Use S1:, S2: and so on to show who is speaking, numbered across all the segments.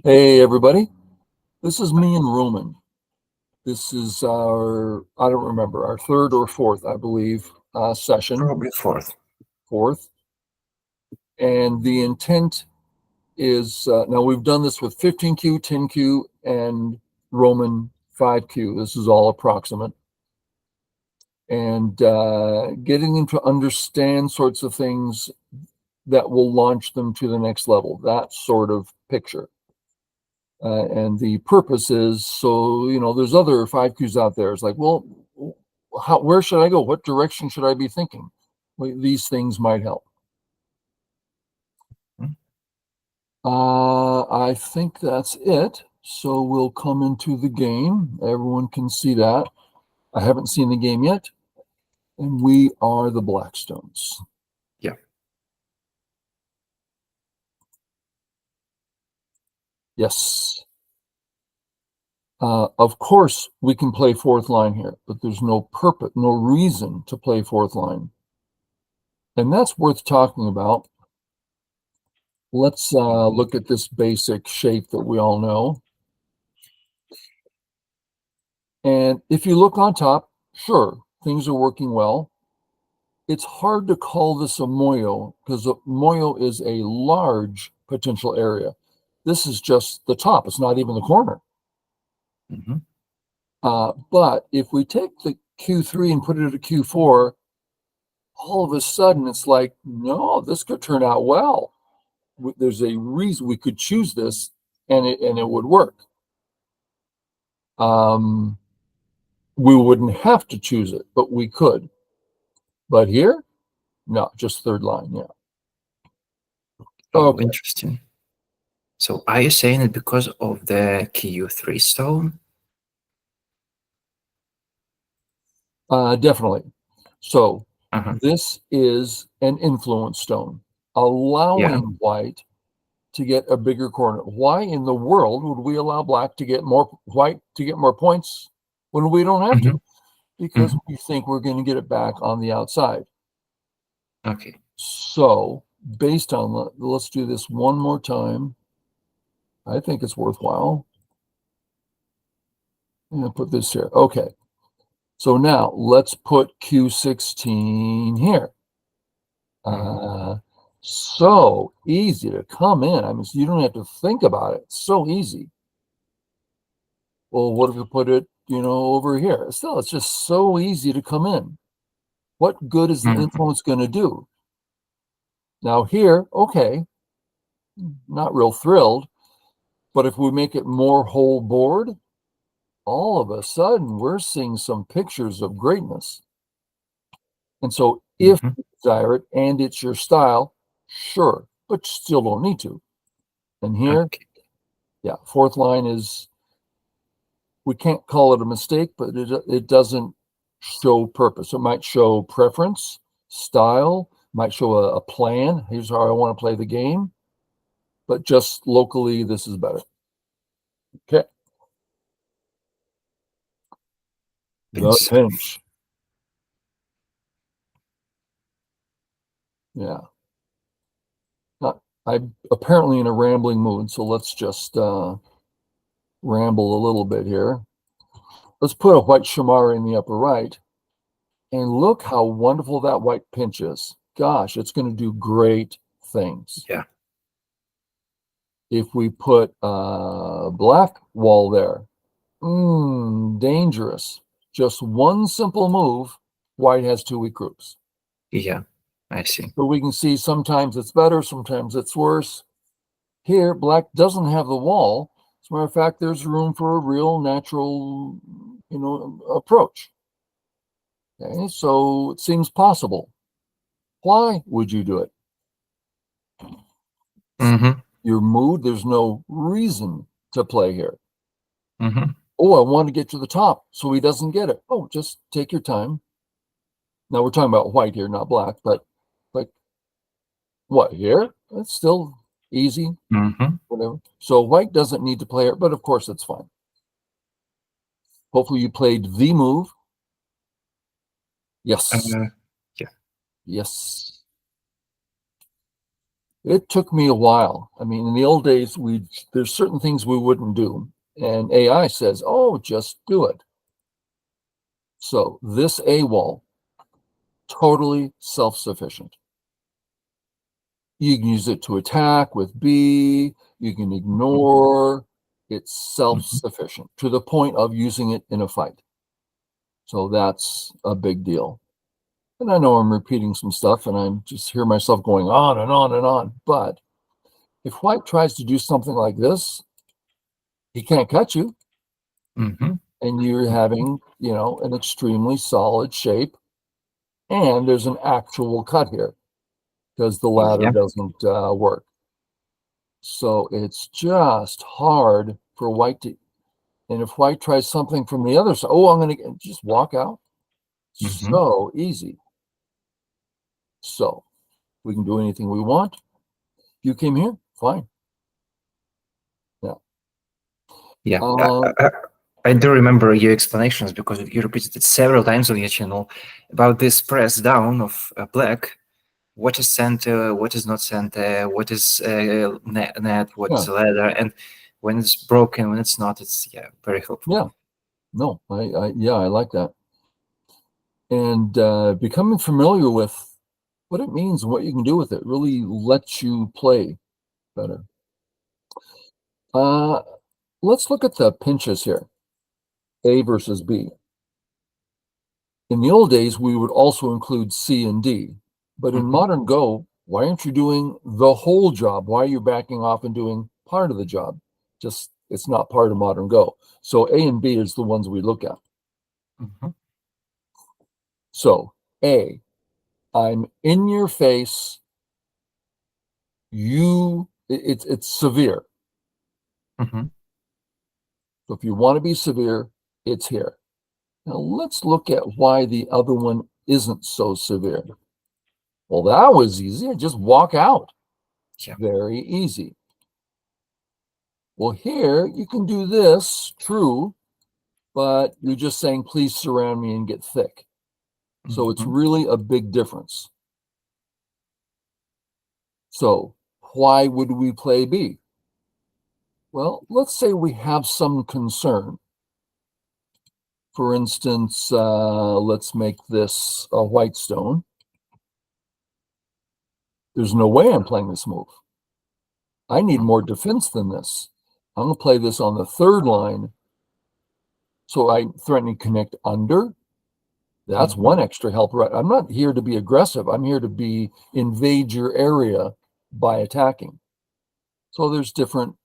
S1: Hey, everybody. This is me and Roman. This is I don't remember, our third or fourth, I believe, session,
S2: Probably fourth.
S1: fourth. And the intent is now we've done this with 15Q, 10Q, and Roman 5Q. This is all approximate. And getting them to understand sorts of things that will launch them to the next level, that sort of picture. And the purpose is so, there's other 5Qs out there. It's like, well, where should I go? What direction should I be thinking? Well, these things might help. I think that's it. So we'll come into the game. Everyone can see that. I haven't seen the game yet. And we are the Blackstones.
S2: Yeah.
S1: Yes. Of course, we can play fourth line here, but there's no purpose, no reason to play fourth line. And that's worth talking about. Let's look at this basic shape that we all know. And if you look on top, sure, things are working well. It's hard to call this a moyo because a moyo is a large potential area. This is just the top. It's not even the corner.
S2: Mm-hmm.
S1: But if we take the Q3 and put it at a Q4, all of a sudden it's like, no, this could turn out well. There's a reason we could choose this and it would work. We wouldn't have to choose it, but we could. But here, no, just third line. Yeah.
S2: Oh,
S1: Okay.
S2: interesting. So are you saying it because of the Q3 stone?
S1: Definitely. So
S2: Uh-huh.
S1: this is an influence stone,
S2: Yeah.
S1: allowing white to get a bigger corner. Why in the world would we allow black to get more white to get more points when we don't have
S2: Mm-hmm.
S1: to? Because
S2: Mm-hmm.
S1: we think we're going to get it back on the outside.
S2: Okay.
S1: So based on let's do this one more time. I think it's worthwhile. I'm going to put this here. Okay. So now let's put Q16 here. So easy to come in. I mean, you don't have to think about it. It's so easy. Well, what if you put it, over here? Still, it's just so easy to come in. What good is the
S2: Mm-hmm.
S1: influence going to do? Now here, okay, not real thrilled, but if we make it more whole board, all of a sudden we're seeing some pictures of greatness. And so if
S2: Mm-hmm.
S1: you desire it and it's your style, sure, but you still don't need to. And here,
S2: Okay.
S1: yeah, fourth line is, we can't call it a mistake, but it doesn't show purpose. It might show preference, style, might show a plan. Here's how I want to play the game. But just locally, this is better. Okay. The
S2: Pinch.
S1: pinch. Yeah. I'm apparently in a rambling mood, so let's just ramble a little bit here. Let's put a white shamar in the upper right, and look how wonderful that white pinch is. Gosh, it's going to do great things.
S2: Yeah.
S1: If we put a black wall there, dangerous. Just one simple move, white has two weak groups.
S2: Yeah. I see.
S1: So we can see sometimes it's better, sometimes it's worse. Here, black doesn't have the wall. As a matter of fact, there's room for a real natural, approach. Okay, so it seems possible. Why would you do it?
S2: Mm-hmm.
S1: Your mood, there's no reason to play here.
S2: Mm-hmm.
S1: Oh, I want to get to the top so he doesn't get it. Oh, just take your time. Now we're talking about white here, not black, but like what here? It's still easy,
S2: Mm-hmm.
S1: whatever. So white doesn't need to play it, but of course it's fine. Hopefully you played the move. Yes.
S2: Yeah.
S1: Yes. It took me a while. I mean, in the old days, there's certain things we wouldn't do, and AI says, "Oh, just do it." So this A wall, totally self-sufficient. You can use it to attack with B. You can ignore. It's
S2: Mhm.
S1: self-sufficient to the point of using it in a fight. So that's a big deal. And I know I'm repeating some stuff, and I just hear myself going on and on and on. But if white tries to do something like this, he can't catch you,
S2: Mhm.
S1: and you're having, an extremely solid shape, and there's an actual cut here because the ladder
S2: Yeah.
S1: doesn't work. So it's just hard for white to, and if white tries something from the other side, oh, I'm going to just walk out.
S2: Mhm.
S1: So easy. So we can do anything we want. You came here, fine. Yeah.
S2: Yeah.
S1: Uh,
S2: I do remember your explanations because you repeated it several times on your channel about this press down of black. What is center? What is not center? What is net? What
S1: yeah,
S2: is ladder? And when it's broken, when it's not, it's very helpful.
S1: yeah. No, I like that. And becoming familiar with what it means and what you can do with it really lets you play better. Uh, let's look at the pinches here, A versus B. In the old days, we would also include C and D. But in
S2: Mhm.
S1: modern Go, why aren't you doing the whole job? Why are you backing off and doing part of the job? Just it's not part of modern Go. So A and B is the ones we look at.
S2: Mhm.
S1: So A, I'm in your face. It's severe.
S2: Mhm.
S1: So if you want to be severe, it's here. Now let's look at why the other one isn't so severe. Well, that was easy. Just walk out.
S2: Yeah.
S1: Very easy. Well, here you can do this, true, but you're just saying, please surround me and get thick. So it's
S2: Mhm.
S1: really a big difference. So why would we play B? Well, let's say we have some concern. For instance, let's make this a white stone. There's no way I'm playing this move. I need more defense than this. I'm going to play this on the third line. So I threaten to connect under. That's
S2: Mhm.
S1: one extra help. Right. I'm not here to be aggressive. I'm here to be invade your area by attacking. So there's different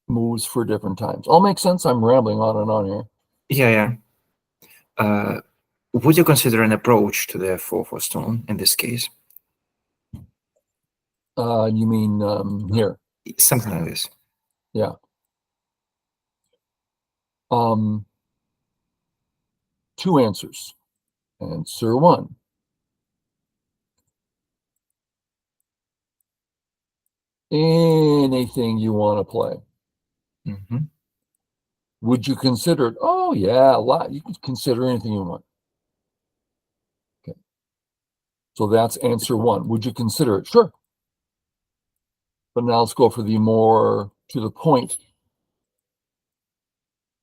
S1: moves for different times. All makes sense. I'm rambling on and on here.
S2: Yeah, yeah. Uh, would you consider an approach to the 4/4 stone in this case?
S1: You mean here?
S2: Something like this.
S1: Yeah. Um, two answers. Answer one. Anything you want to play.
S2: Mhm.
S1: Would you consider it? Oh, yeah, a lot. You can consider anything you want. Okay. So that's answer one. Would you consider it? Sure. But now let's go for the more to the point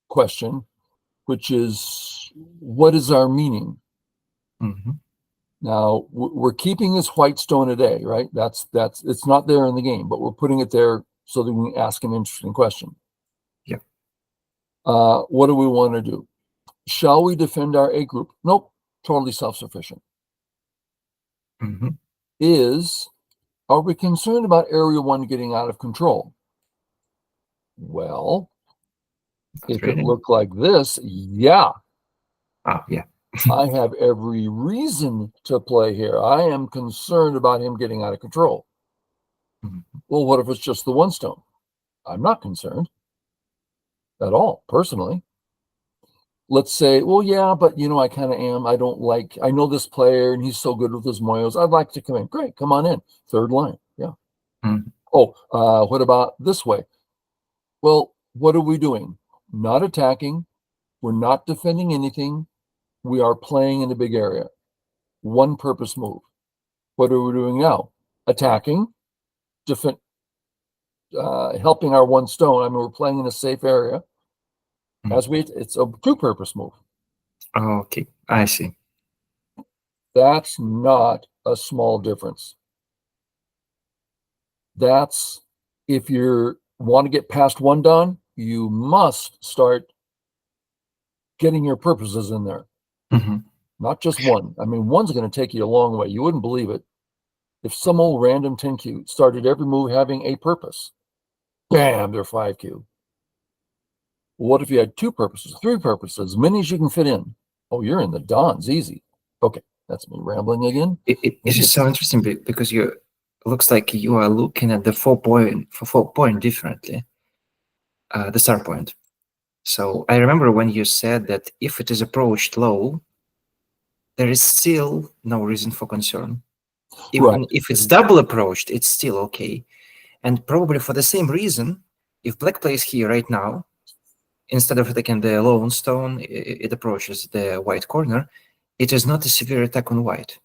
S1: question, which is what is our meaning?
S2: Mhm.
S1: Now we're keeping this white stone a day, right? That's it's not there in the game, but we're putting it there so that we can ask an interesting question.
S2: Yeah.
S1: What do we want to do? Shall we defend our A group? Nope, totally self-sufficient.
S2: Mhm.
S1: Are we concerned about area one getting out of control? Well,
S2: Not
S1: if it
S2: really.
S1: looked like this, yeah,
S2: Ah, yeah.
S1: I have every reason to play here. I am concerned about him getting out of control.
S2: Mhm.
S1: Well, what if it's just the one stone? I'm not concerned at all, personally. Let's say, well, yeah, but I kind of am. I know this player and he's so good with his moyos. I'd like to come in. Great, come on in. Third line. Yeah.
S2: Mhm.
S1: Oh, what about this way? Well, what are we doing? Not attacking. We're not defending anything. We are playing in a big area. One purpose move. What are we doing now? Attacking. different, helping our one stone. I mean, we're playing in a safe area. It's a two-purpose move.
S2: Okay, I see.
S1: That's not a small difference. That's, if you want to get past one Don, you must start getting your purposes in there. Not just one. I mean, one's going to take you a long way. You wouldn't believe it. If some old random 10Q started every move having a purpose, bam, they're 5Q. What if you had two purposes, three purposes, as many as you can fit in? Oh, you're in the Dons, easy. Okay, that's me rambling again.
S2: It's just so interesting because looks like you are looking at the 4 point differently, the start point. So I remember when you said that if it is approached low, there is still no reason for concern. Even
S1: Right.
S2: if it's double approached, it's still okay. And probably for the same reason, if black plays here right now, instead of attacking the lone stone, it approaches the white corner. It is not a severe attack on white.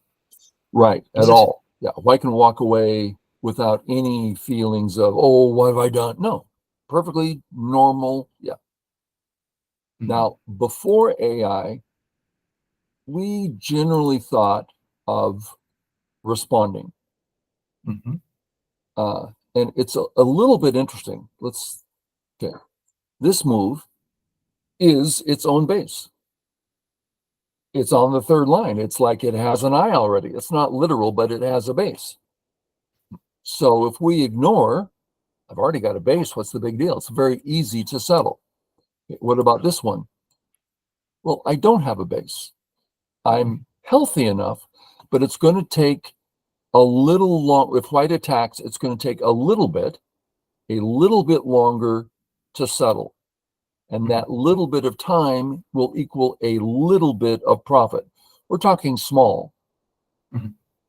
S1: Right,
S2: Is
S1: at
S2: it?
S1: all. Yeah, white can walk away without any feelings of, oh, what have I done? No, perfectly normal. Yeah. Now, before AI, we generally thought of responding. And it's a little bit interesting. Okay. This move is its own base. It's on the third line. It's like it has an eye already. It's not literal, but it has a base. So if we ignore, I've already got a base, what's the big deal? It's very easy to settle. What about this one? Well, I don't have a base. I'm healthy enough, but it's going to take a little long. If white attacks, it's going to take a little bit longer to settle. And that little bit of time will equal a little bit of profit. We're talking small.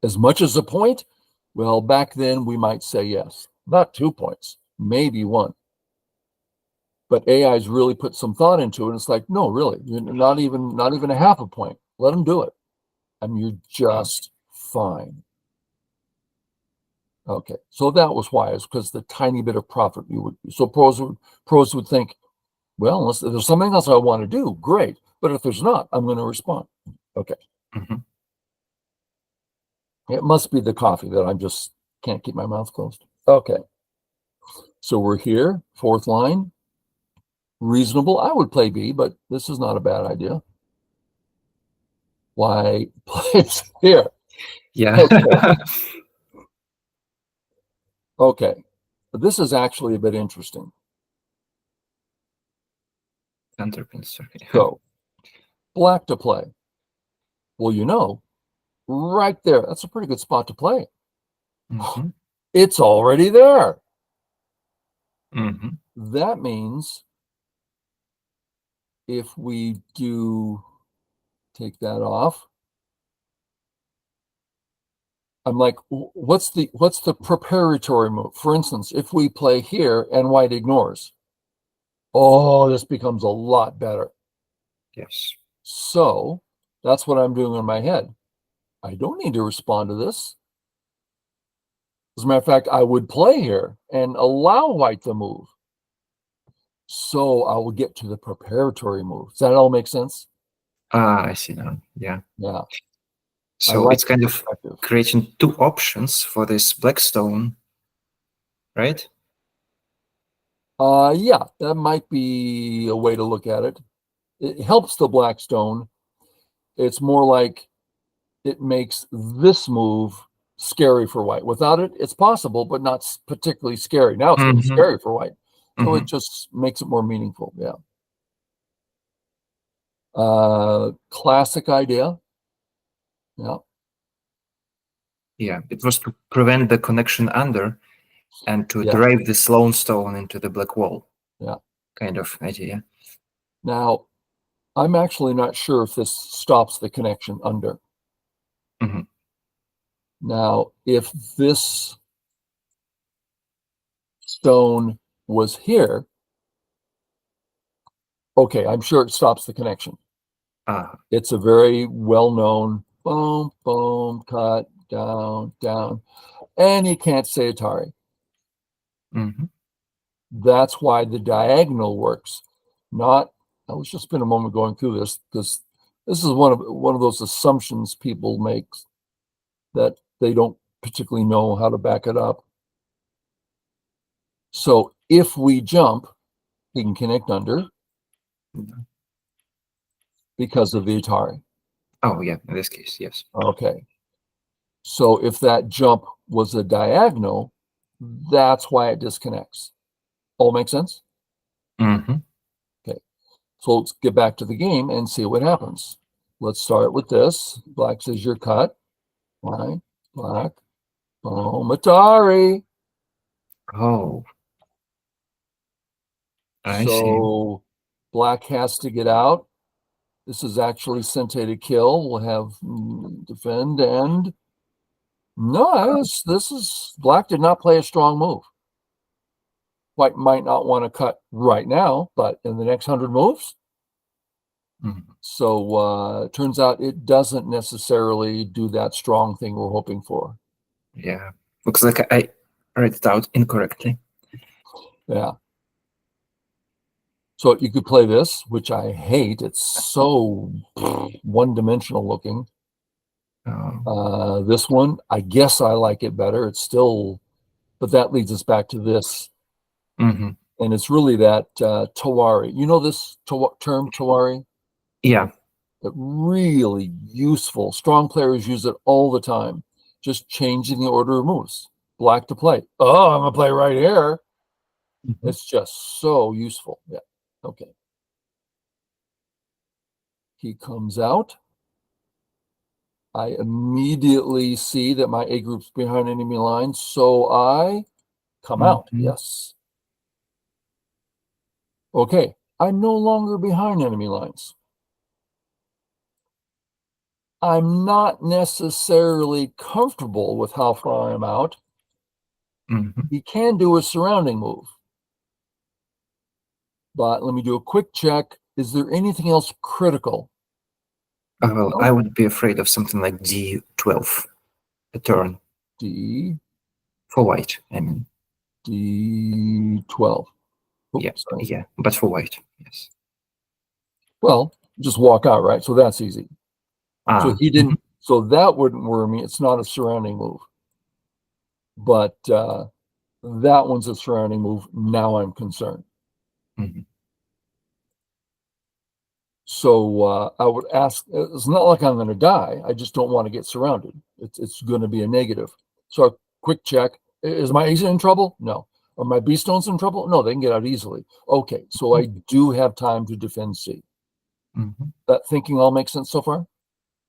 S1: As much as a point? Well, back then we might say yes. Not 2 points, maybe one. But AI's really put some thought into it. And it's like, no, really, you're not even a half a point. Let them do it. I mean, you're just fine. Okay, so that was why. It's because the tiny bit of profit you would. So pros would think, well, unless there's something else I want to do, great. But if there's not, I'm going to respond. Okay. It must be the coffee that I just can't keep my mouth closed. Okay. So we're here, fourth line. Reasonable. I would play B, but this is not a bad idea. Why plays here?
S2: Yeah.
S1: Okay. But this is actually a bit interesting. So, black to play. Well, right there, that's a pretty good spot to play. It's already there. That means if we do take that off, I'm like, what's the preparatory move? For instance, if we play here and white ignores, oh, this becomes a lot better.
S2: Yes.
S1: So that's what I'm doing in my head. I don't need to respond to this. As a matter of fact, I would play here and allow white to move. So I will get to the preparatory move. Does that all make sense?
S2: I see now. Yeah.
S1: Yeah.
S2: So
S1: like
S2: it's kind of creating two options for this Blackstone, right?
S1: Yeah, that might be a way to look at it. It helps the Blackstone. It's more like it makes this move scary for white. Without it, it's possible, but not particularly scary. Now it's getting scary for white. So it just makes it more meaningful. Yeah. Classic idea. Yeah.
S2: Yeah, it was to prevent the connection under and to drive the lone stone into the black wall.
S1: Yeah.
S2: Kind of idea.
S1: Now, I'm actually not sure if this stops the connection under. Now, if this stone was here, okay, I'm sure it stops the connection. It's a very well-known boom, boom, cut, down, down. And you can't say Atari.
S2: Mm-hmm.
S1: That's why the diagonal works. Not, I was just spent a moment going through this because this is one of those assumptions people make that they don't particularly know how to back it up. So if we jump, he can connect under because of the Atari.
S2: Oh, yeah, in this case, yes.
S1: Okay. So if that jump was a diagonal, that's why it disconnects. All make sense?
S2: Mm-hmm.
S1: Okay. So let's get back to the game and see what happens. Let's start with this. Black says you're cut. Right. Black. Boom. Atari.
S2: Oh, I see.
S1: So black has to get out. This is actually Sente to kill. We'll have defend and no, this is black did not play a strong move. White might not want to cut right now, but in the next 100 moves.
S2: Mm-hmm.
S1: So turns out it doesn't necessarily do that strong thing we're hoping for.
S2: Yeah, looks like I read it out incorrectly.
S1: Yeah. So you could play this, which I hate. It's so one-dimensional looking. This one, I guess I like it better. It's still, but that leads us back to this.
S2: Mm-hmm.
S1: And it's really that Tawari. You know this term, Tawari?
S2: Yeah.
S1: That really useful. Strong players use it all the time. Just changing the order of moves. Black to play. Oh, I'm going to play right here.
S2: Mm-hmm.
S1: It's just so useful. Yeah. Okay. He comes out. I immediately see that my A group's behind enemy lines, so I come out.
S2: Mm-hmm.
S1: Yes. Okay. I'm no longer behind enemy lines. I'm not necessarily comfortable with how far I'm out.
S2: Mm-hmm.
S1: He can do a surrounding move. But let me do a quick check. Is there anything else critical?
S2: Well,
S1: No.
S2: I would be afraid of something like D12, a turn
S1: D,
S2: for white. I mean,
S1: D12. Oops,
S2: yeah,
S1: sorry.
S2: yeah, but for white, yes.
S1: Well, just walk out, right? So that's easy. So he didn't,
S2: Mm-hmm.
S1: so that wouldn't worry me. It's not a surrounding move. But that one's a surrounding move. Now I'm concerned.
S2: Mm-hmm.
S1: So I would ask, it's not like I'm going to die. I just don't want to get surrounded. It's going to be a negative. So a quick check. Is my ace in trouble? No. Are my B stones in trouble? No, they can get out easily. Okay, so I do have time to defend C.
S2: Mm-hmm.
S1: That thinking all makes sense so far?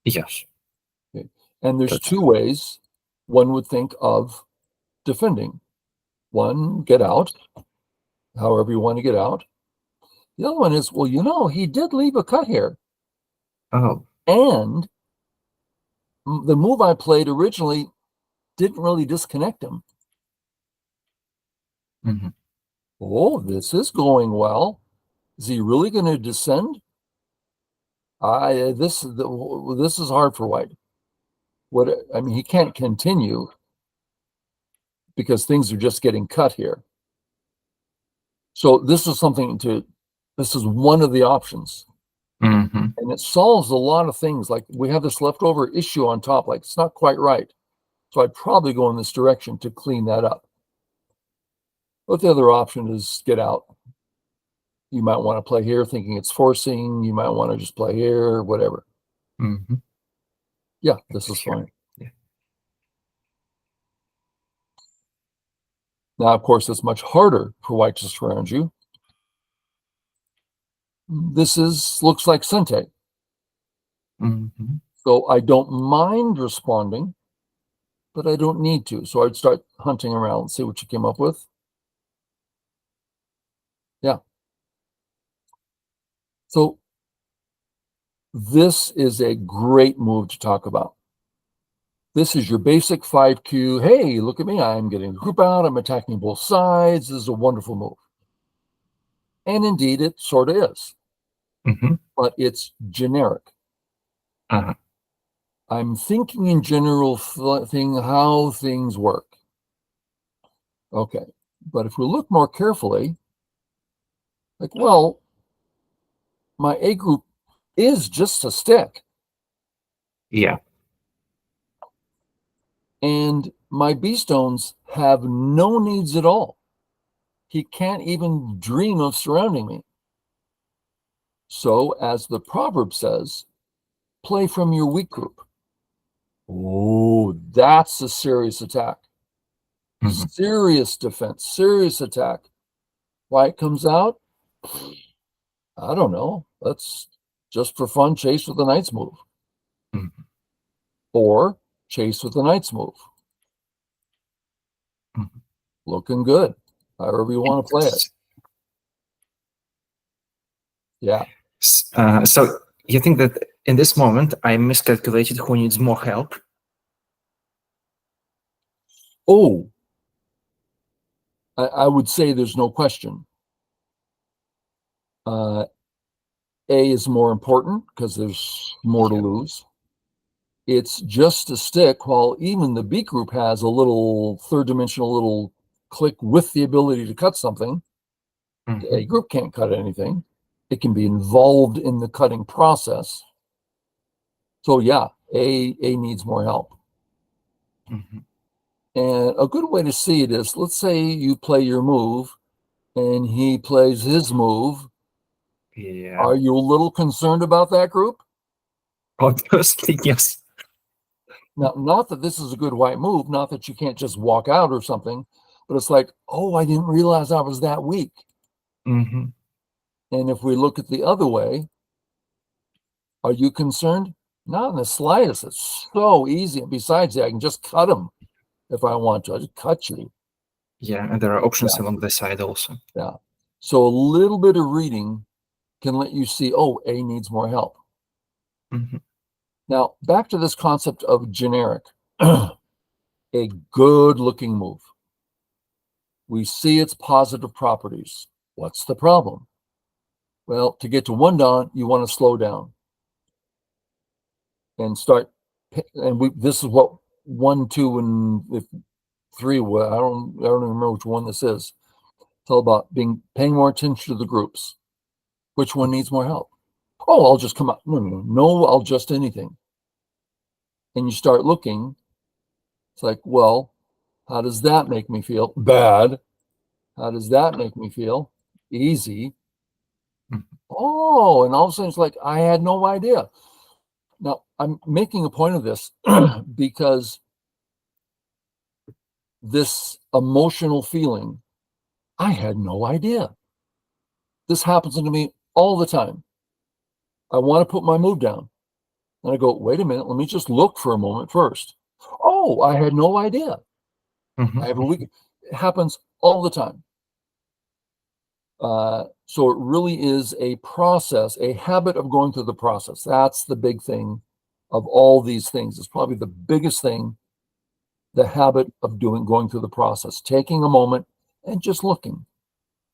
S2: Yes.
S1: Okay. And there's
S2: That's
S1: two ways one would think of defending. One, get out, however you want to get out. The other one is, well, he did leave a cut here.
S2: Oh.
S1: And the move I played originally didn't really disconnect him.
S2: Mm-hmm.
S1: Oh, this is going well. Is he really going to descend? This is hard for White. He can't continue because things are just getting cut here. So this is one of the options.
S2: Mm-hmm.
S1: And it solves a lot of things. Like we have this leftover issue on top, like it's not quite right. So I'd probably go in this direction to clean that up. But the other option is get out. You might want to play here thinking it's forcing. You might want to just play here, whatever.
S2: Mm-hmm.
S1: Yeah, this is
S2: Sure.
S1: fine.
S2: Yeah.
S1: Now, of course, it's much harder for White to surround you. This looks like Sente.
S2: Mm-hmm.
S1: So I don't mind responding, but I don't need to. So I'd start hunting around and see what you came up with. Yeah. So this is a great move to talk about. This is your basic 5Q. Hey, look at me. I'm getting the group out. I'm attacking both sides. This is a wonderful move. And indeed, it sort of is.
S2: Mm-hmm.
S1: But it's generic.
S2: Uh-huh.
S1: I'm thinking in general how things work. Okay. But if we look more carefully, like, well, my A group is just a stick,
S2: Yeah.
S1: and my B stones have no needs at all. He can't even dream of surrounding me. So, as the proverb says, play from your weak group. Oh, that's a serious attack.
S2: Mhm.
S1: Serious defense, serious attack. Why it comes out? I don't know. Let's just for fun chase with the knight's move,
S2: Mhm.
S1: or chase with the knight's move.
S2: Mhm.
S1: Looking good, however you want to play it.
S2: S-
S1: Yeah.
S2: so you think that in this moment I miscalculated who needs more help?
S1: Oh, I would say there's no question. A is more important because there's more to
S2: Yeah.
S1: lose. It's just a stick, while even the B group has a little third dimensional little click with the ability to cut something. The A
S2: Mhm.
S1: group can't cut anything. It can be involved in the cutting process. So yeah, A needs more help.
S2: Mhm.
S1: And a good way to see it is, let's say you play your move and he plays his move.
S2: Yeah.
S1: Are you a little concerned about that group?
S2: Obviously, yes.
S1: Now, not that this is a good white move, not that you can't just walk out or something, but it's like, oh, I didn't realize I was that weak.
S2: Mhm.
S1: And if we look at the other way, are you concerned? Not in the slightest. It's so easy. And besides that, I can just cut him if I want to. I just cut you.
S2: Yeah, and there are options
S1: Yeah,
S2: along the side also.
S1: yeah. So a little bit of reading can let you see, oh, A needs more help.
S2: Mhm.
S1: Now, back to this concept of generic, a good looking move. We see its positive properties. What's the problem? Well, to get to one down, you want to slow down and start. And this is what 1, 2, and if 3. Well, I don't even remember which one this is. It's all about paying more attention to the groups. Which one needs more help? Oh, I'll just come out. No, I'll just anything. And you start looking. It's like, well, how does that make me feel? Bad. How does that make me feel? Easy.
S2: Mhm.
S1: Oh, and all of a sudden it's like, I had no idea. Now, I'm making a point of this because this emotional feeling, I had no idea. This happens to me all the time. I want to put my move down. And I go, wait a minute, let me just look for a moment first. Oh, I had no idea. I
S2: Mhm.
S1: have a week. It happens all the time. So it really is a process, a habit of going through the process. That's the big thing of all these things. It's probably the biggest thing, the habit of going through the process, taking a moment and just looking.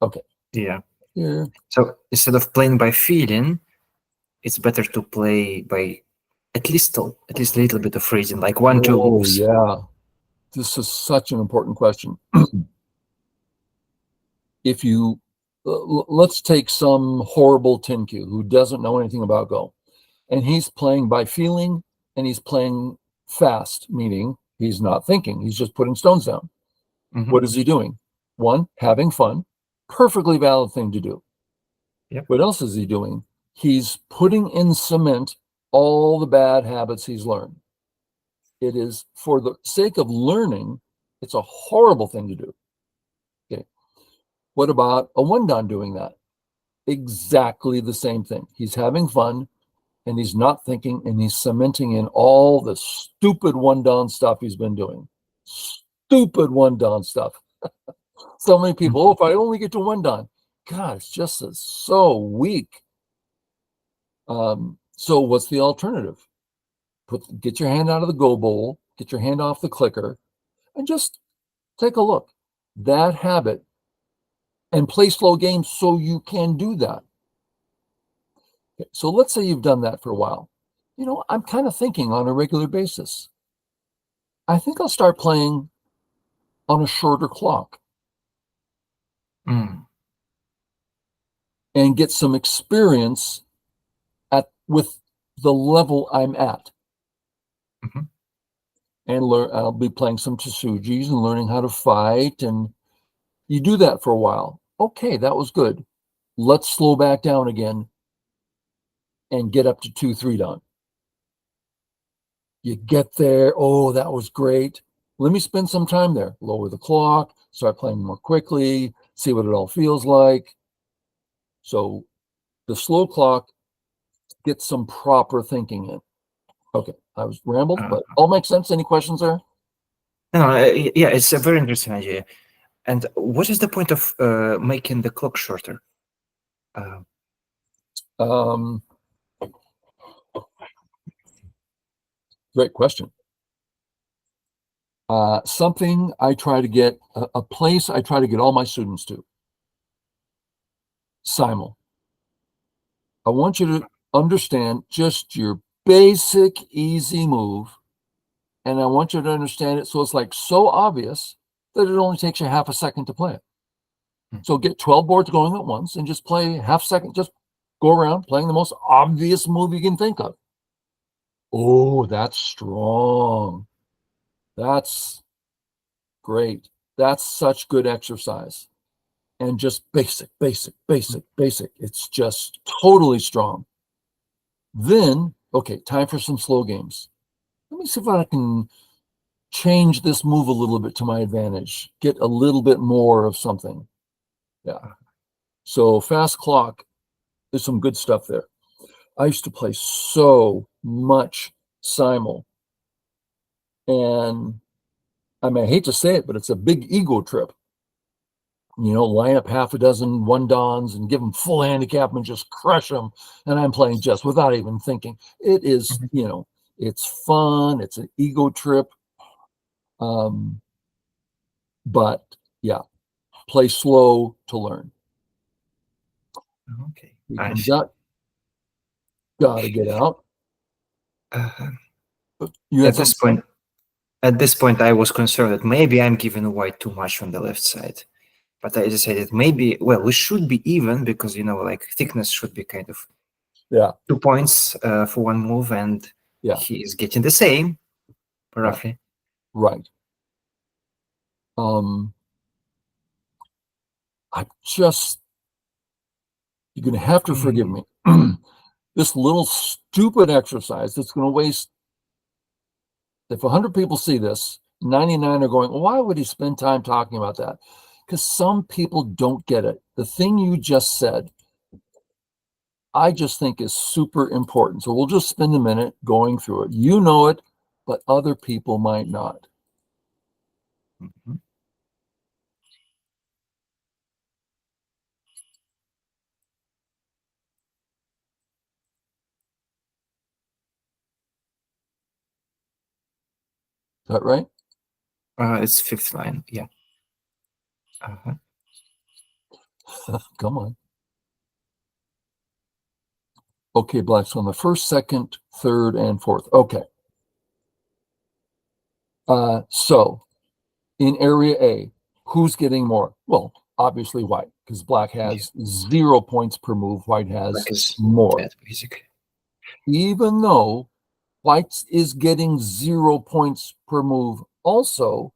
S1: Okay,
S2: Yeah.
S1: here.
S2: So instead of playing by feeling, it's better to play by at least a little bit of reading, like one, two
S1: Oh,
S2: moves.
S1: yeah. This is such an important question. If you let's take some horrible Tinku who doesn't know anything about Go, and he's playing by feeling and he's playing fast, meaning he's not thinking, he's just putting stones down.
S2: Mhm.
S1: What is he doing? One, having fun, perfectly valid thing to do.
S2: Yep.
S1: What else is he doing? He's putting in cement all the bad habits he's learned. It is for the sake of learning, it's a horrible thing to do. Okay. What about a one don doing that? Exactly the same thing. He's having fun and he's not thinking and he's cementing in all the stupid one don stuff he's been doing. Stupid one don stuff. So many people, oh,
S2: Mhm.
S1: if I only get to one don, God, it's just so weak. So what's the alternative? Get your hand out of the go bowl, get your hand off the clicker, and just take a look. That habit and play slow games so you can do that. Okay, so let's say you've done that for a while. I'm kind of thinking on a regular basis. I think I'll start playing on a shorter clock.
S2: Mm.
S1: and get some experience with the level I'm at.
S2: Mhm.
S1: And I'll be playing some Tsujis and learning how to fight. And you do that for a while. Okay, that was good. Let's slow back down again and get up to 2-3 done. You get there. Oh, that was great. Let me spend some time there. Lower the clock, start playing more quickly, see what it all feels like. So the slow clock gets some proper thinking in. Okay, I was rambled,
S2: Uh,
S1: but all makes sense. Any questions there?
S2: no, yeah, it's a very interesting idea. And what is the point of making the clock shorter? Uh,
S1: Um, Great question. Something I try to get, a place I try to get all my students to. Simul. I want you to understand just your basic easy move. And I want you to understand it so it's like so obvious that it only takes you half a second to play it.
S2: Hmm.
S1: So get 12 boards going at once and just play half second, just go around playing the most obvious move you can think of. Oh, that's strong. That's great. That's such good exercise. And just basic, basic, basic, basic. It's just totally strong. Then, okay, time for some slow games. Let me see if I can change this move a little bit to my advantage, get a little bit more of something. Yeah. So fast clock, there's some good stuff there. I used to play so much simul. And I mean, I hate to say it, but it's a big ego trip. Line up half a dozen one dons and give them full handicap and just crush them. And I'm playing just without even thinking. It is,
S2: Mhm.
S1: it's fun. It's an ego trip. Um, but yeah, play slow to learn.
S2: Okay,
S1: He
S2: I
S1: comes
S2: see.
S1: out, gotta get out.
S2: Uh,
S1: You had
S2: at this
S1: something?
S2: point, at this point, I was concerned that maybe I'm giving white too much on the left side. But I decided maybe, well, we should be even because, like thickness should be kind of
S1: Yeah,
S2: 2 points for one move, and
S1: yeah,
S2: he is getting the same,
S1: yeah,
S2: roughly.
S1: right. Um, I just, you're gonna have to forgive
S2: Mm.
S1: me. This little stupid exercise that's gonna waste, if 100 people see this, 99 are going, why would he spend time talking about that? Because some people don't get it. The thing you just said, I just think is super important. So we'll just spend a minute going through it. You know it, but other people might not.
S2: Mhm.
S1: Is that right?
S2: It's fifth line, yeah. Uh-huh.
S1: Come on. Okay, Black. So on the first, second, third, and fourth. Okay. So in area A, who's getting more? Well, obviously white, because black
S2: Yeah,
S1: has 0 points per move. White has
S2: black is
S1: more.
S2: dead, basically.
S1: Even though white is getting 0 points per move, also,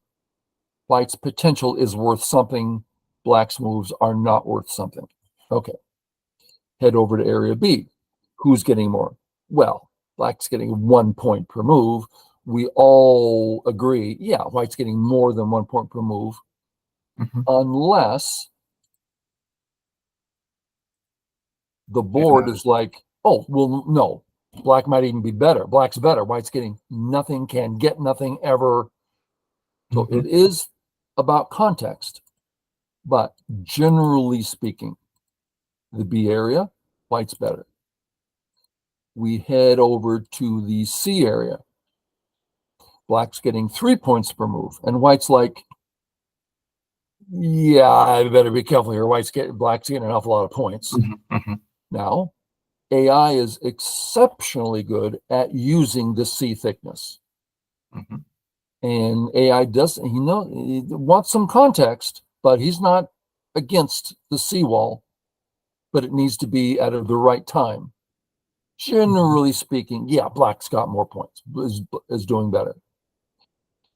S1: white's potential is worth something. Black's moves are not worth something. Okay. Head over to area B. Who's getting more? Well, black's getting 1 point per move. We all agree, yeah, white's getting more than 1 point per move,
S2: Mhm.
S1: unless the board
S2: Uh,
S1: is like, oh, well, no, black might even be better. Black's better. White's getting nothing, can get nothing ever. So
S2: mhm.
S1: it is about context, but generally speaking, the B area, white's better. We head over to the C area. Black's getting 3 points per move, and white's like, yeah, I better be careful here. Black's getting an awful lot of points.
S2: Mhm, mhm,
S1: Now, AI is exceptionally good at using the C thickness.
S2: mhm.
S1: And AI does, he wants some context, but he's not against the seawall, but it needs to be at the right time. Generally speaking, yeah, black's got more points, is doing better.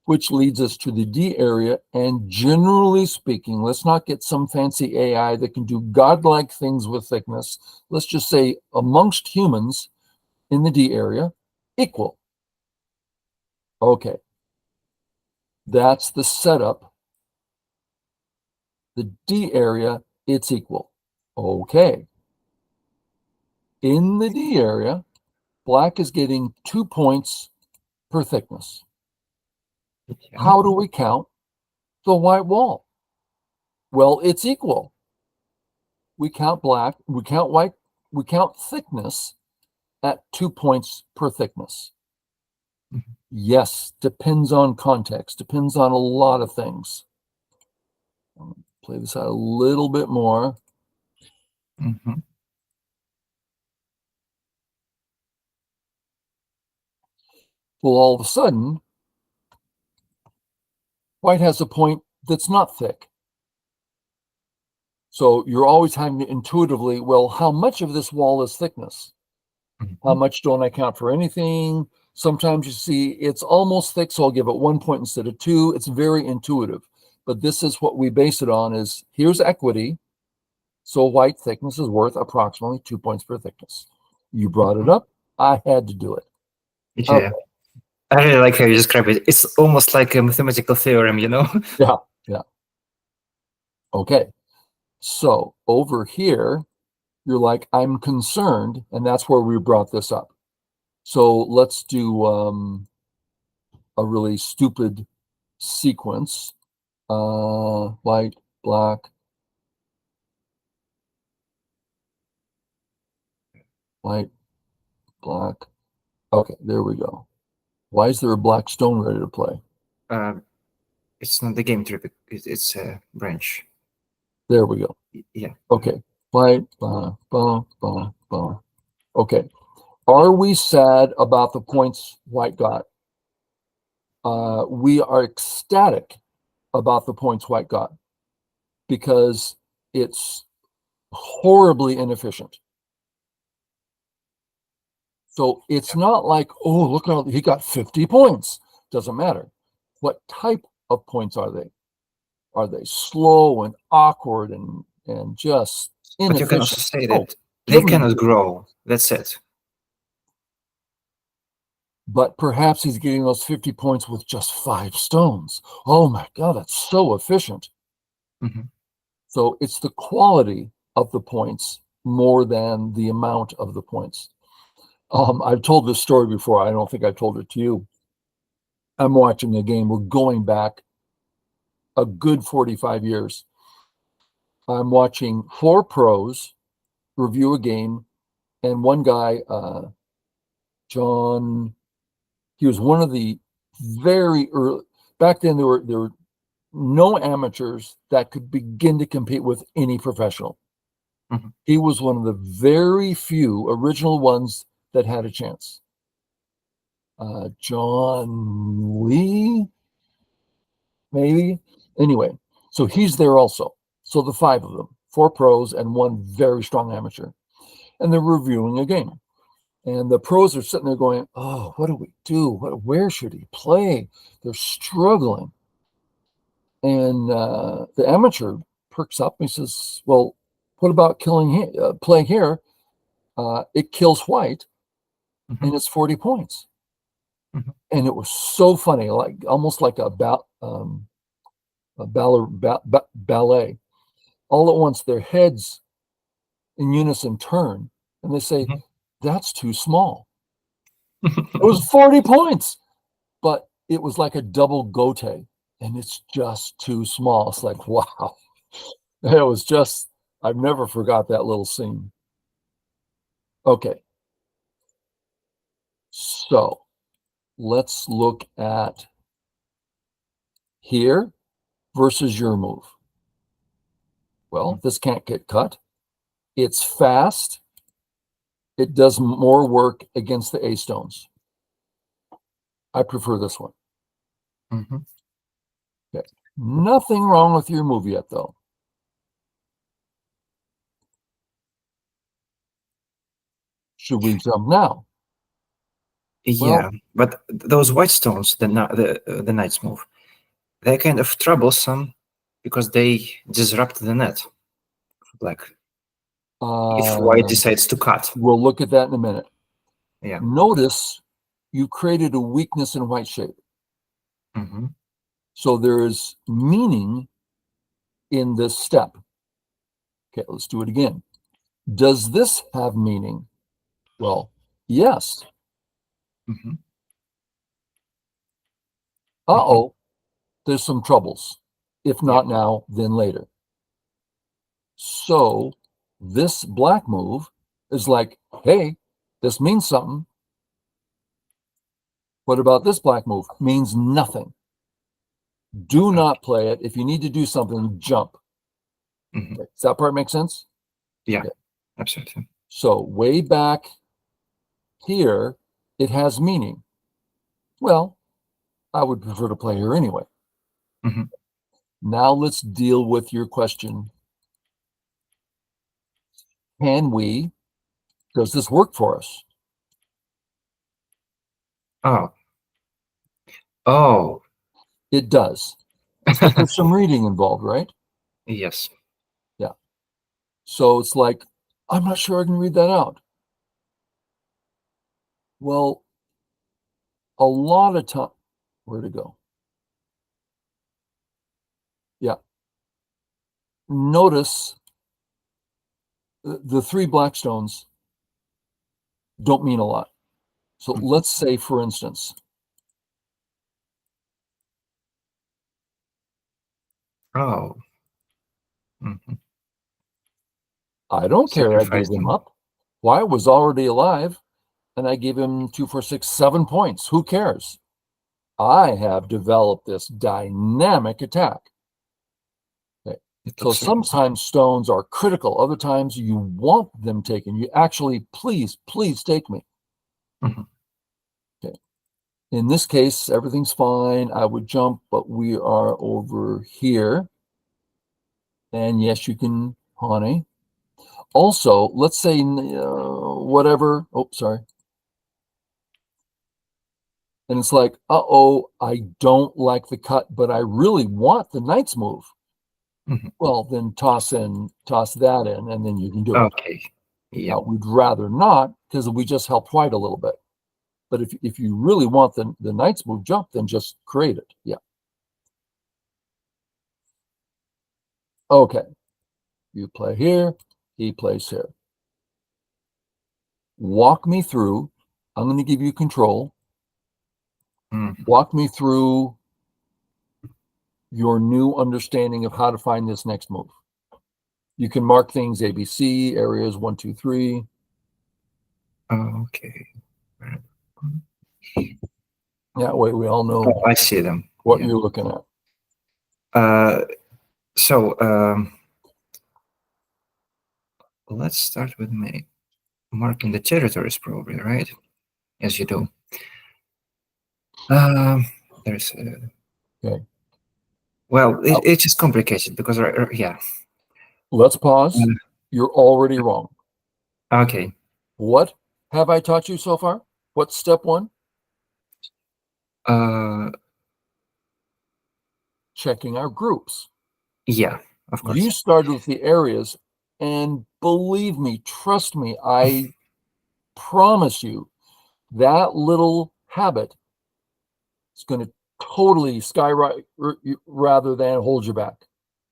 S1: Which leads us to the D area. And generally speaking, let's not get some fancy AI that can do godlike things with thickness. Let's just say amongst humans in the D area, equal. Okay. That's the setup. The D area, it's equal. Okay. In the D area, black is getting 2 points per thickness.
S2: Yeah.
S1: How do we count the white wall? Well, it's equal. We count black, we count white, we count thickness at 2 points per thickness.
S2: Mhm.
S1: Yes, depends on context, depends on a lot of things. Play this out a little bit more.
S2: Mhm.
S1: Well, all of a sudden, white has a point that's not thick. So you're always having to intuitively, well, how much of this wall is thickness? How
S2: Mhm.
S1: much don't I count for anything? Sometimes you see it's almost thick, so I'll give it 1 point instead of 2. It's very intuitive. But this is what we base it on is here's equity. So white thickness is worth approximately 2 points per thickness. You brought it up. I had to do it.
S2: Yeah.
S1: Okay.
S2: I really like how you describe it. It's almost like a mathematical theorem, you know?
S1: Yeah. Yeah. Okay. So over here, you're like, I'm concerned. And that's where we brought this up. So let's do a really stupid sequence. White, black, white, black. Okay, there we go. Why is there a black stone ready to play?
S2: It's not the game trip, it's a branch.
S1: There we go.
S2: Yeah.
S1: Okay, white, Okay, are we sad about the points white got? We are ecstatic about the points white got because it's horribly inefficient. So it's not like, oh, look how he got 50 points. Doesn't matter. What type of points are they? Are they slow and awkward and just
S2: But you can also
S1: inefficient?
S2: say
S1: Oh,
S2: that they
S1: give me
S2: cannot grow. That's it.
S1: but perhaps he's getting those 50 points with just 5 stones. Oh my God, that's so efficient.
S2: Mhm.
S1: So it's the quality of the points more than the amount of the points. I've told this story before. I don't think I've told it to you. I'm watching a game. We're going back a good 45 years. I'm watching 4 pros review a game, and one guy, John, he was one of the very early. Back then, there were no amateurs that could begin to compete with any professional.
S2: Mhm.
S1: He was one of the very few original ones that had a chance. John Lee, maybe. Anyway, so he's there also. So the 5 of them, 4 pros and one very strong amateur, and they're reviewing a game. And the pros are sitting there going, "Oh, what do we do? Where should he play?" They're struggling. And the amateur perks up and he says, "Well, what about playing here? It kills white,
S2: Mhm.
S1: and it's 40 points."
S2: Mhm.
S1: And it was so funny, like almost like a ballet. All at once, their heads in unison turn, and they say,
S2: Mhm.
S1: "That's too small." It was 40 points, but it was like a double gote, and it's just too small. It's like, wow. It was just, I've never forgot that little scene. Okay, so let's look at here versus your move. Well, this can't get cut. It's fast. It does more work against the A stones. I prefer this one.
S2: Mhm.
S1: Okay. Nothing wrong with your move yet, though. Should we jump now?
S2: Yeah, but those white stones, the knight's move, they're kind of troublesome because they disrupt the net for black. If white decides to cut.
S1: We'll look at that in a minute.
S2: Yeah.
S1: Notice you created a weakness in white shape.
S2: Mm-hmm.
S1: So there is meaning in this step. Okay, let's do it again. Does this have meaning? Well, yes.
S2: Mm-hmm.
S1: Uh-oh, there's some troubles. If not now, then later. So this black move is like, hey, this means something. What about this black move? Means nothing. Do not play it. If you need to do something, jump.
S2: Mm-hmm.
S1: Okay. Does that part make sense?
S2: Yeah,
S1: okay.
S2: Absolutely.
S1: So way back here, it has meaning. Well, I would prefer to play here anyway.
S2: Mm-hmm.
S1: Now let's deal with your question. Does this work for us?
S2: Oh.
S1: It does. But there's some reading involved, right?
S2: Yes.
S1: Yeah. So it's like, I'm not sure I can read that out. Well, a lot of time, where to go? Yeah. Notice the three black stones don't mean a lot. So let's say, for instance,
S2: Oh.
S1: I don't care. I gave him up. Why? Was already alive, and I gave him 2, 4, 6, 7 points. Who cares? I have developed this dynamic attack. Okay. So sometimes stones are critical. Other times you want them taken. You actually, please take me. Okay. In this case, everything's fine. I would jump, but we are over here. And yes, you can honey. Also, let's say whatever. Oh, sorry. And it's like, uh-oh, I don't like the cut, but I really want the knight's move. Well, then toss that in, and then you can do it.
S2: Okay. Yeah.
S1: Now, we'd rather not, because we just helped white a little bit. But if you really want the knight's move jump, then just create it. Yeah. Okay. You play here, he plays here. Walk me through. I'm going to give you control. Walk me through your new understanding of how to find this next move. You can mark things ABC, areas 1, 2, 3.
S2: Okay.
S1: That way we all know
S2: I see them.
S1: What you're looking
S2: at. Let's start with me marking the territories, probably, right? As you do. There's
S1: okay.
S2: Well, it's just complicated because yeah.
S1: Let's pause. You're already wrong.
S2: Okay.
S1: What have I taught you so far? What's step 1? Checking our groups.
S2: Yeah, of course.
S1: You started with the areas, and believe me, trust me, I promise you, that little habit is going to totally skyrocket rather than hold you back.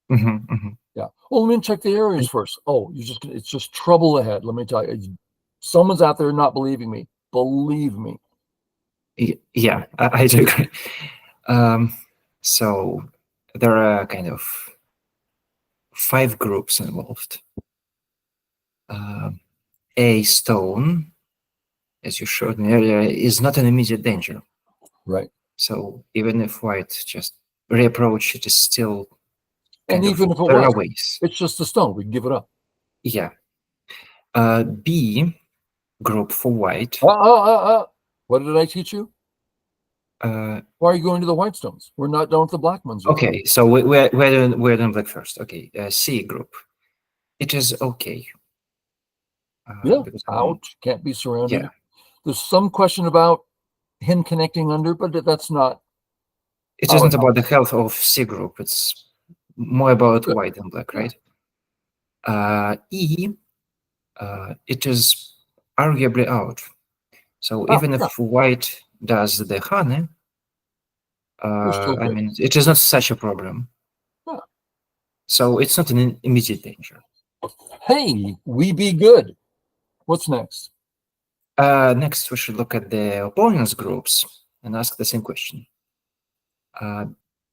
S1: Yeah. Well, let me check the areas first. Oh, it's just trouble ahead. Let me tell you, someone's out there not believing me. Believe me.
S2: Yeah, I do agree. So there are kind of 5 groups involved. A stone, as you showed me earlier, is not an immediate danger.
S1: Right.
S2: So even if white just reapproach, it is still
S1: and even if it was, ways. It's just a stone. We can give it up.
S2: Yeah. B group for white.
S1: What did I teach you?
S2: Why
S1: are you going to the white stones? We're not done with the black ones yet.
S2: Okay, so we're doing black first. Okay, C group. It is okay.
S1: Yeah,
S2: because
S1: out, can't be surrounded.
S2: yeah,
S1: There's some question about him connecting under, but that's not
S2: it
S1: our
S2: isn't about
S1: house.
S2: the health of C group. It's more about
S1: Yeah,
S2: white and black,
S1: yeah.
S2: right? E, it is arguably out. So
S1: Out,
S2: even
S1: yeah,
S2: if white does the honey,
S1: we're still
S2: I
S1: good.
S2: mean, it is not such a problem.
S1: Yeah.
S2: So it's not an immediate danger.
S1: Hey, we be good. What's next?
S2: Next, we should look at the opponents groups and ask the same question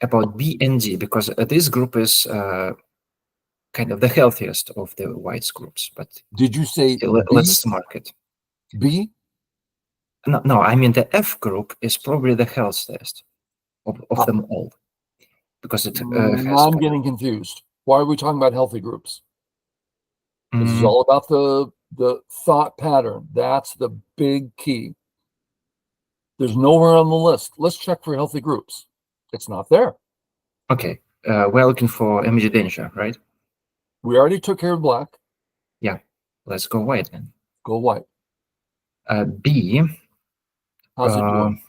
S2: about B and D, because this group is kind of the healthiest of the whites groups. But
S1: Did you say B?
S2: let's mark it.
S1: B?
S2: No, no, I mean the F group is probably the healthiest of them all because it has
S1: I'm
S2: kind
S1: getting confused. Why are we talking about healthy groups?
S2: of,
S1: This is all about the thought pattern. That's the big key. There's nowhere on the list. Let's check for healthy groups. It's not there.
S2: okay. We're looking for immediate danger, right?
S1: We already took care of black.
S2: Yeah. Let's go white then.
S1: Go white.
S2: B.
S1: How's it doing?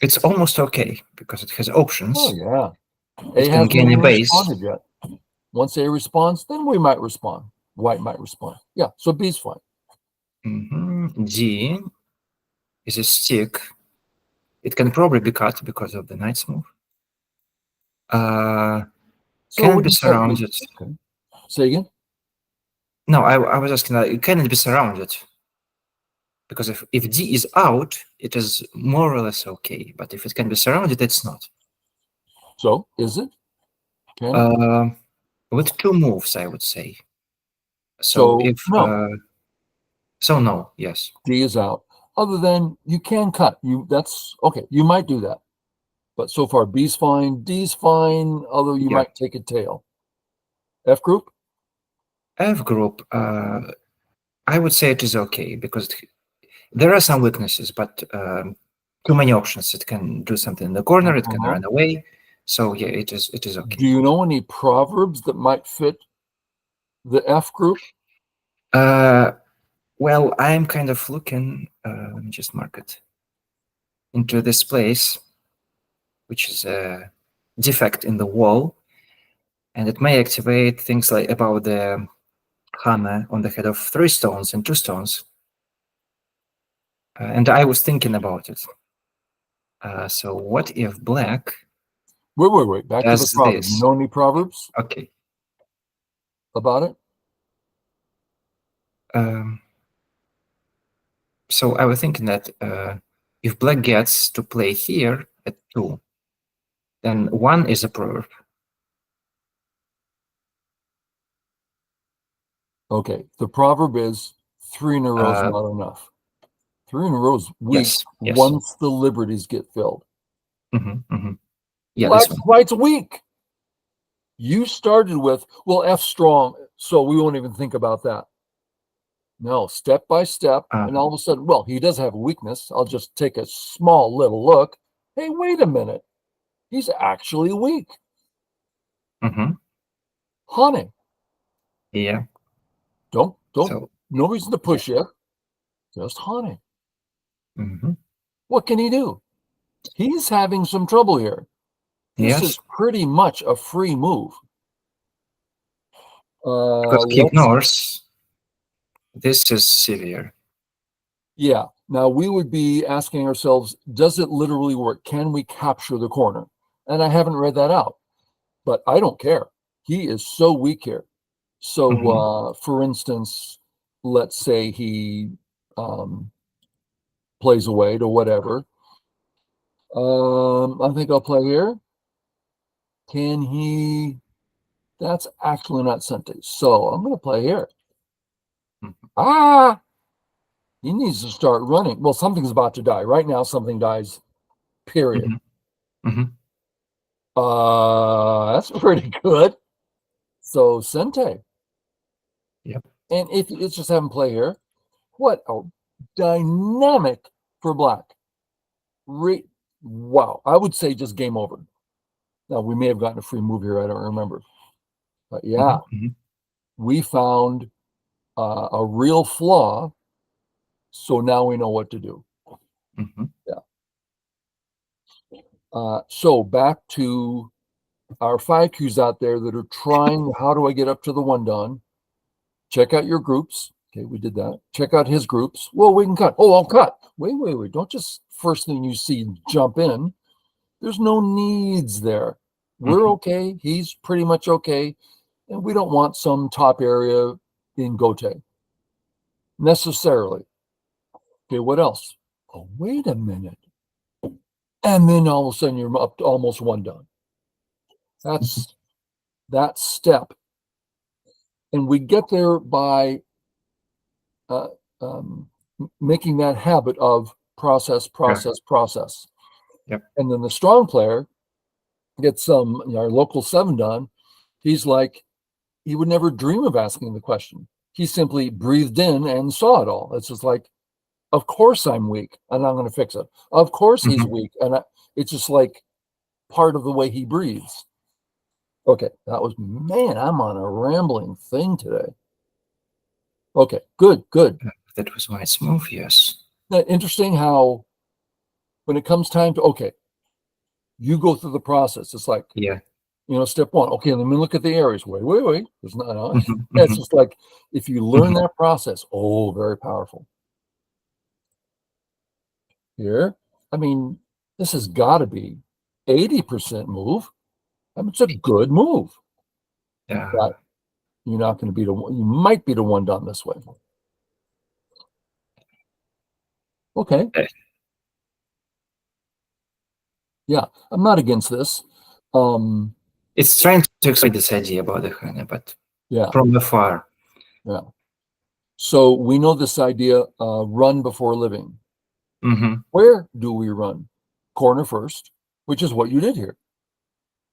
S2: It's almost okay because it has options.
S1: Oh, yeah. A
S2: It can
S1: hasn't
S2: gain a
S1: even
S2: base.
S1: responded yet. Once A responds, then we might respond. White might respond. Yeah, so B's fine.
S2: D is a stick. It can probably be cut because of the knight's move.
S1: So
S2: Can it
S1: when
S2: be
S1: you say,
S2: surrounded?
S1: okay. Say again?
S2: No, I was asking, can it be surrounded? Because if D is out, it is more or less okay. But if it can be surrounded, it's not.
S1: So is it? Can it?
S2: With two moves, I would say. So
S1: So
S2: if
S1: no,
S2: so, no, yes,
S1: D is out. Other than you can cut. That's okay. You might do that. But so far B's fine, D's fine, although you
S2: yeah.
S1: might take a tail. F group?
S2: F group, I would say it is okay because there are some weaknesses, but too many options. It can do something in the corner. It can run away. So yeah, it is okay.
S1: Do you know any proverbs that might fit the F group?
S2: Well, I'm kind of looking. Let me just mark it into this place, which is a defect in the wall, and it may activate things like about the hammer on the head of 3 stones and 2 stones. And I was thinking about it. So what if black
S1: Wait. Back to the
S2: does
S1: proverb. You
S2: this?
S1: know any proverbs
S2: Okay.
S1: about it?
S2: So I was thinking that if black gets to play here at 2, then 1 is a proverb.
S1: Okay. The proverb is 3 in a row is not enough. 3 in a row is weak
S2: Yes.
S1: once the liberties get filled.
S2: Yeah,
S1: Black's
S2: this one.
S1: quite weak. You started with, well, F strong, so we won't even think about that. No, step by step, and all of a sudden, well, he does have a weakness. I'll just take a small little look. Hey, wait a minute. He's actually weak. Honey.
S2: Yeah.
S1: Don't,
S2: So,
S1: no reason to push it. Just honey.
S2: mm-hmm.
S1: What can he do? He's having some trouble here. This is pretty much a free move.
S2: Because he ignores, this is severe.
S1: Yeah. Now we would be asking ourselves, does it literally work? Can we capture the corner? And I haven't read that out, but I don't care. He is so weak here. So, for instance, let's say he plays away to whatever. I think I'll play here. Can he? That's actually not Sente. So I'm going to play here. He needs to start running. Well, something's about to die. Right now, something dies, period. That's pretty good. So Sente.
S2: Yep.
S1: And if it's just have him play here, what a dynamic for black. Wow. I would say just game over. Now, we may have gotten a free move here. I don't remember. But yeah, we found a real flaw, so now we know what to do. Yeah. So back to our 5Qs out there that are trying, how do I get up to the 1-dan? Check out your groups. Okay, we did that. Check out his groups. Well, we can cut. Oh, I'll cut. Wait. Don't just first thing you see jump in. There's no needs there. We're okay. He's pretty much okay. And we don't want some top area in Gote necessarily. Okay, what else? Oh, wait a minute. And then all of a sudden you're up to almost 1-dan. That's that step. And we get there by uh, um, making that habit of process.
S2: Yep.
S1: And then the strong player gets our local 7-dan. He's like, he would never dream of asking the question. He simply breathed in and saw it all. It's just like, of course I'm weak and I'm going to fix it. Of course he's weak. And it's just like part of the way he breathes. Okay, that was, man, I'm on a rambling thing today. Okay, good.
S2: That was my move, yes.
S1: Interesting how when it comes time to, okay, you go through the process. It's like, step one. Okay, let me look at the areas. Wait. There's not. It's just like, if you learn that process, very powerful. Here, I mean, this has got to be 80% move. I mean, it's a good move.
S2: Yeah.
S1: But you're not going to beat you might beat a 1-dan this way. Okay. Yeah, I'm not against this.
S2: It's trying to explain this idea about the Hane, but
S1: yeah,
S2: from afar.
S1: Yeah. So we know this idea, run before living. Where do we run? Corner first, which is what you did here.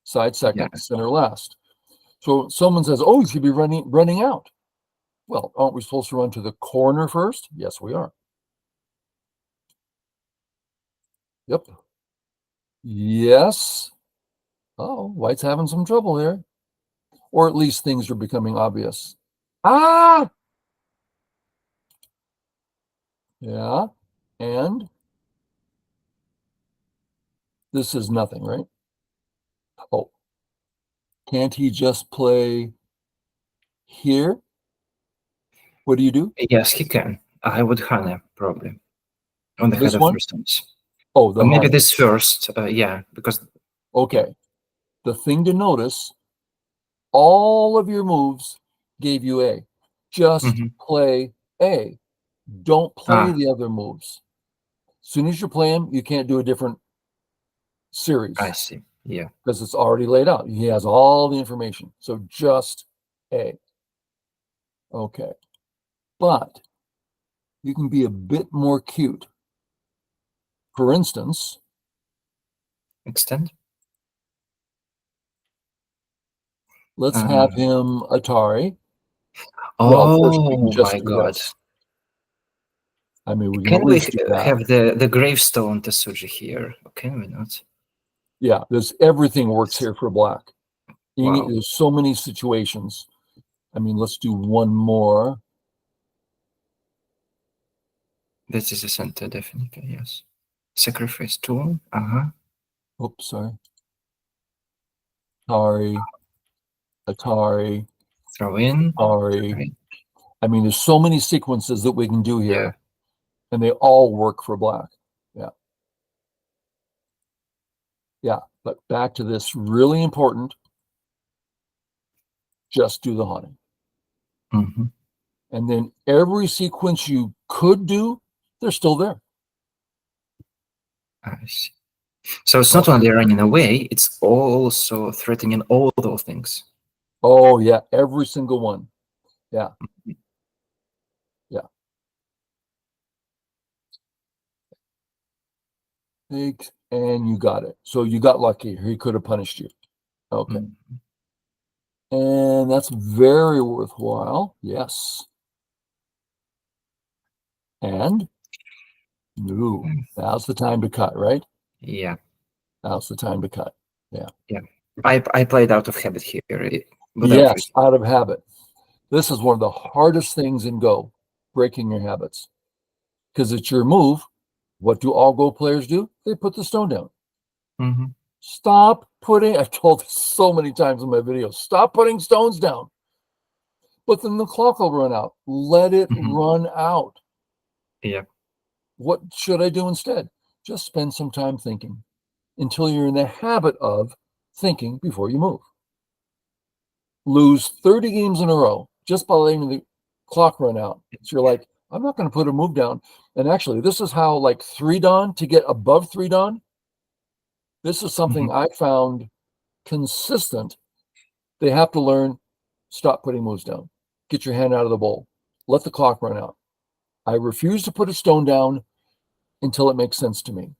S1: Side second, center last. So someone says, oh, you should be running out. Well, aren't we supposed to run to the corner first? Yes, we are. Yep. Yes. Oh, White's having some trouble here. Or at least things are becoming obvious. Ah! Yeah. And this is nothing, right? Oh. Can't he just play here? What do you do?
S2: Yes, he can. I would Hane, probably. On the
S1: This
S2: head of
S1: one?
S2: first ones.
S1: Oh, the
S2: maybe
S1: Hane.
S2: this first, because...
S1: Okay. The thing to notice, all of your moves gave you A. Just play A. Don't play the other moves. As soon as you play them, you can't do a different series.
S2: I see. Yeah.
S1: Because it's already laid out. He has all the information. So just A. Okay. But you can be a bit more cute. For instance,
S2: extend.
S1: Let's have him Atari.
S2: Oh,
S1: well, first we can just
S2: my
S1: do
S2: God.
S1: this. I mean, we can,
S2: Can
S1: at
S2: we
S1: least do that.
S2: have the gravestone Tetsuji here? Or can we not?
S1: Yeah, everything works here for black.
S2: Wow.
S1: There's so many situations. I mean, let's do one more.
S2: This is a center, definitely, yes. Sacrifice tool.
S1: Oops, sorry. Atari.
S2: Throw in.
S1: Atari.
S2: Right.
S1: I mean, there's so many sequences that we can do here, and they all work for black. Yeah. Yeah, but back to this, really important. Just do the haunting. And then every sequence you could do, they're still there.
S2: I see. So it's not only running away, it's also threatening all those things.
S1: Oh, yeah, every single one. Yeah. Yeah. And you got it. So you got lucky. He could have punished you. Okay. And that's very worthwhile. Yes. And no, now's the time to cut, right?
S2: Yeah.
S1: Now's the time to cut. Yeah.
S2: Yeah. I played out of habit here. without
S1: Yes,
S2: reason.
S1: out of habit. This is one of the hardest things in Go, breaking your habits. Because it's your move. What do all Go players do? They put the stone down.
S2: Hmm.
S1: Stop putting, I've told this so many times in my videos, stop putting stones down. But then the clock will run out. Let it
S2: Hmm.
S1: run out.
S2: Yeah.
S1: What should I do instead? Just spend some time thinking until you're in the habit of thinking before you move. Lose 30 games in a row just by letting the clock run out. So you're like, I'm not going to put a move down. And actually, this is how, like, 3 Dan, to get above 3 Dan, this is something
S2: Hmm.
S1: I found consistent. They have to learn, stop putting moves down. Get your hand out of the bowl. Let the clock run out. I refuse to put a stone down until it makes sense to me.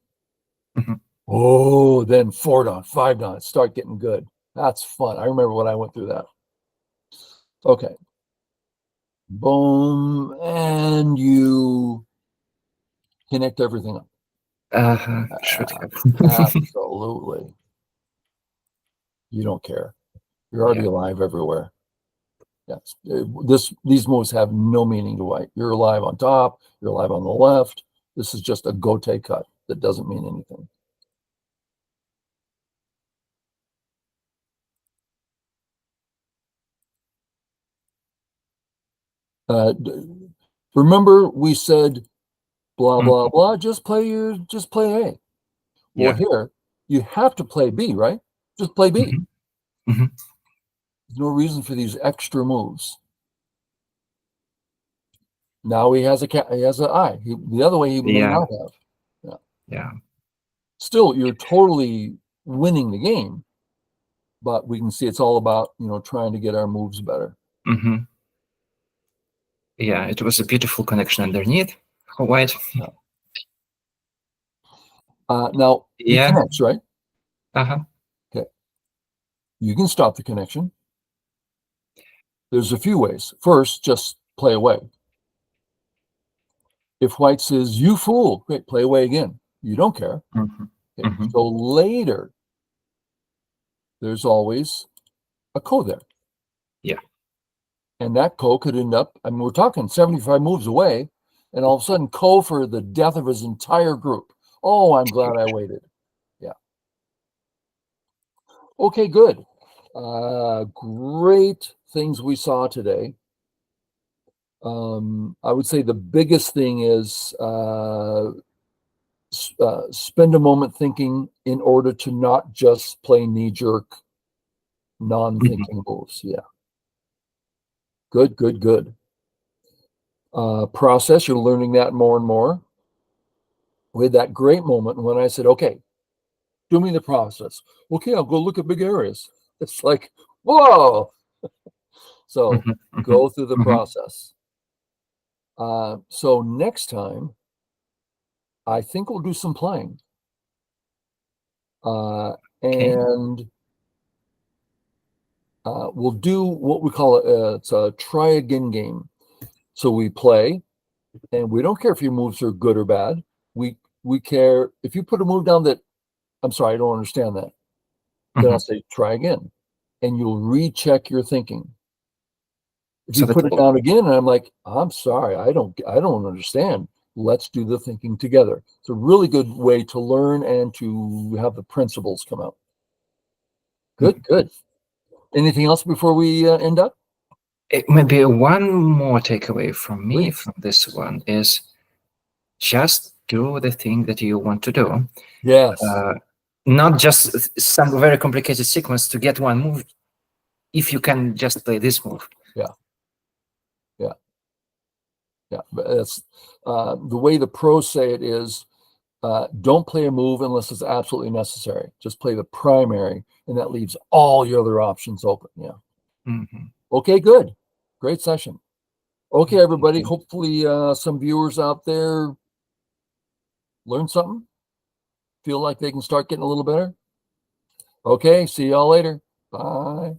S2: Hmm.
S1: Oh, then 4 Dan, 5 Dan, start getting good. That's fun. I remember when I went through that. Okay. Boom. And you connect everything up.
S2: Should
S1: Uh,
S2: have.
S1: absolutely. You don't care. You're already
S2: Yeah.
S1: alive everywhere. Yes. These moves have no meaning to white. You're alive on top. You're alive on the left. This is just a gote cut that doesn't mean anything. Uh, remember we said blah blah
S2: Mhm.
S1: blah. Just play A. Well,
S2: Yeah.
S1: here you have to play B, right? Just play B.
S2: Hmm. Hmm.
S1: There's no reason for these extra moves. Now he has an I. The other way he may
S2: Yeah.
S1: not have. Yeah.
S2: Yeah.
S1: Still, you're totally winning the game, but we can see it's all about trying to get our moves better.
S2: Hmm. Yeah. It was a beautiful connection underneath. White.
S1: Yeah. Now he
S2: Yeah.
S1: connects, right?
S2: Uh-huh.
S1: Okay. You can stop the connection. There's a few ways. First, just play away. If white says, "You fool," great, play away again. You don't care.
S2: Hmm.
S1: Okay.
S2: Hmm.
S1: So later, there's always a ko there.
S2: Yeah.
S1: And that ko could end up, I mean, we're talking 75 moves away, and all of a sudden, ko for the death of his entire group. Oh, I'm glad I waited. Yeah. Okay, good. Great things we saw today. I would say the biggest thing is spend a moment thinking in order to not just play knee-jerk,
S2: Hmm.
S1: non-thinking moves. Yeah. Good, good, good. Process, you're learning that more and more. We had that great moment when I said, okay, do me the process. Okay, I'll go look at big areas. It's like, whoa. So
S2: Hmm. Hmm.
S1: go through the
S2: Hmm.
S1: process. So next time, I think we'll do some playing. Uh,
S2: Okay.
S1: and we'll do what we call it's a try again game. So we play, and we don't care if your moves are good or bad. We care if you put a move down that I'm sorry, I don't understand that. Then I'll
S2: Hmm.
S1: say try again, and you'll recheck your thinking. If
S2: So
S1: you
S2: that
S1: put it down again, and I'm like, I'm sorry, I don't understand. Let's do the thinking together. It's a really good way to learn and to have the principles come out. Good, good. Anything else before we end up?
S2: Maybe one more takeaway from me
S1: Please.
S2: from this one is just do the thing that you want to do.
S1: Yes.
S2: Uh, Not just some very complicated sequence to get one move. If you can just play this move.
S1: Yeah. Yeah. Yeah. But that's the way the pros say it is don't play a move unless it's absolutely necessary. Just play the primary, and that leaves all your other options open. Yeah.
S2: Hmm.
S1: Okay, good. Great session. Okay,
S2: Thank
S1: everybody.
S2: you.
S1: Hopefully, some viewers out there learn something, feel like they can start getting a little better. Okay, see y'all later. Bye.